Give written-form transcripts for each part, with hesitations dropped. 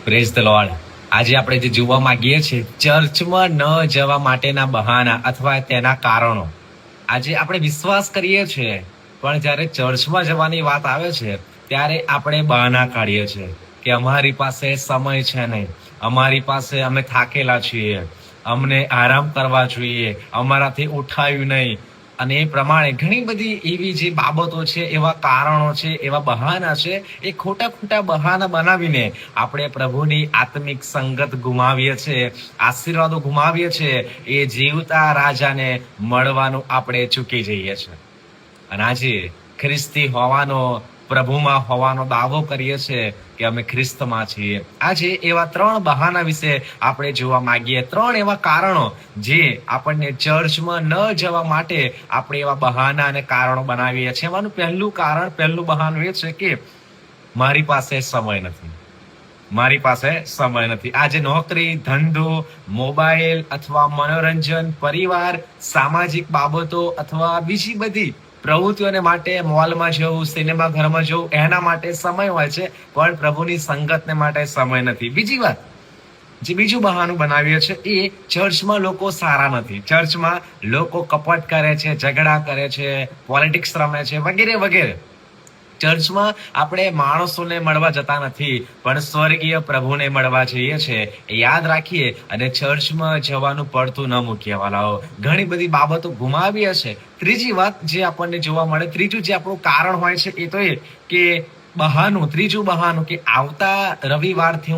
Praise the lord. આજે આપણે જે જોવા માંગીએ છીએ ચર્ચમાં ન જવા માટેના બહાના અથવા તેના કારણો. આજે આપણે વિશ્વાસ કરીએ છીએ પણ જ્યારે ચર્ચમાં જવાની વાત આવે છે ત્યારે આપણે બહાના કાઢીએ છીએ કે અમારી પાસે સમય છે નહીં, અમારી પાસે અમે થાકેલા છીએ, અમને આરામ કરવા જોઈએ, અમારાથી ઉઠાયું નહીં. અને એ પ્રમાણે ઘણી બધી એવી જે બાબતો છે, એવા કારણો છે, એવા બહાના છે, એ ખોટા બહાના બનાવીને આપણે પ્રભુની આત્મિક સંગત ગુમાવીએ છીએ, આશીર્વાદો ગુમાવીએ છીએ, એ જીવતા રાજાને મળવાનું આપણે ચૂકી જઈએ છીએ. અને આજે ખ્રિસ્તી હોવાનો, પ્રભુમાં હોવાનો દાવો કરીએ છીએ કે અમે ખ્રિસ્તમાં છીએ. આજે એવા 3 બહાના વિશે આપણે જોવા માંગીએ. 3 એવા કારણો જે આપણને ચર્ચમાં ન જવા માટે આપણે એવા બહાના અને કારણો બનાવીએ છીએ. એમાંનું પહેલું બહાનું એ છે કે મારી પાસે સમય નથી, મારી પાસે સમય નથી. આજે નોકરી, ધંધો, મોબાઈલ અથવા મનોરંજન, પરિવાર, સામાજિક બાબતો અથવા બીજી બધી પ્રવૃત્તિઓને માટે મોલમાં જવું, સિનેમા ઘરમાં જવું, એના માટે સમય હોય છે, પણ પ્રભુની સંગતને માટે સમય નથી. બીજી વાત, જે બીજું બહાનું બનાવીએ છે એ ચર્ચમાં લોકો સારા નથી, ચર્ચમાં લોકો કપટ કરે છે, ઝઘડા કરે છે, પોલિટિક્સ રમે છે, વગેરે વગેરે. ચર્ચમાં આપણે માણસોને મળવા જતા નથી પણ સ્વર્ગીય પ્રભુને મળવા જઈએ છીએ. યાદ રાખીએ અને ચર્ચમાં જવાનું પડતું ન મૂકીએ વાલાઓ. ઘણી બધી બાબતો ગુમાવીએ છે. ત્રીજી વાત જે આપણને જોવા મળે, ત્રીજું જે આપણું કારણ હોય છે એ તો એ કે ત્રીજું બહાનું કે આવતા રવિવારથી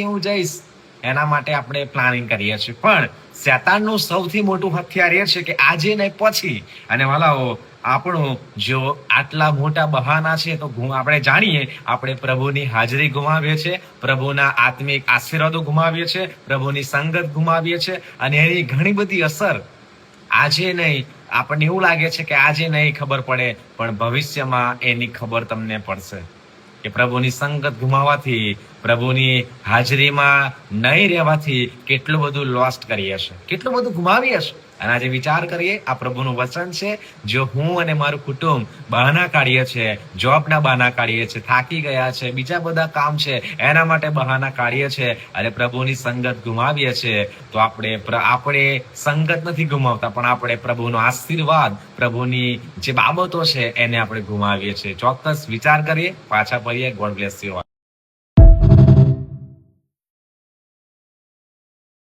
હું જઈશ, એના માટે આપણે પ્લાનિંગ કરીએ છીએ. પણ શેતાનનું સૌથી મોટું હથિયાર એ છે કે આજે ને પછી. અને વાલાઓ, આપણું જો આટલા મોટા બહાના છે તો આપણે જાણીએ આપણે પ્રભુની હાજરી ગુમાવીએ છીએ, પ્રભુના આત્મિક આશીર્વાદો ગુમાવીએ છીએ, પ્રભુની સંગત ગુમાવીએ છીએ. અને એની ઘણી બધી અસર આજે નહીં, આપણને એવું લાગે છે કે આજે નહીં ખબર પડે, પણ ભવિષ્યમાં એની ખબર તમને પડશે કે પ્રભુની સંગત ગુમાવવાથી, પ્રભુની હાજરીમાં નહીં રહેવાથી કેટલું બધું લોસ્ટ કરીએ છીએ, કેટલું બધું ગુમાવીએ છીએ. અને આજે વિચાર કરીએ, આ પ્રભુનું વચન છે. જો હું અને મારું કુટુંબ બહાના કાઢીએ છીએ, જોબના બહાના કાઢીએ છીએ, થાકી ગયા છે, બીજા બધા કામ છે, એના માટે બહાના કાઢીએ છીએ અને પ્રભુની સંગત ગુમાવીએ છીએ, તો આપણે સંગત નથી ગુમાવતા, પણ આપણે પ્રભુનો આશીર્વાદ, પ્રભુની જે બાબતો છે એને આપણે ગુમાવીએ છીએ. ચોક્કસ વિચાર કરીએ, પાછા ફરીએ. God bless you.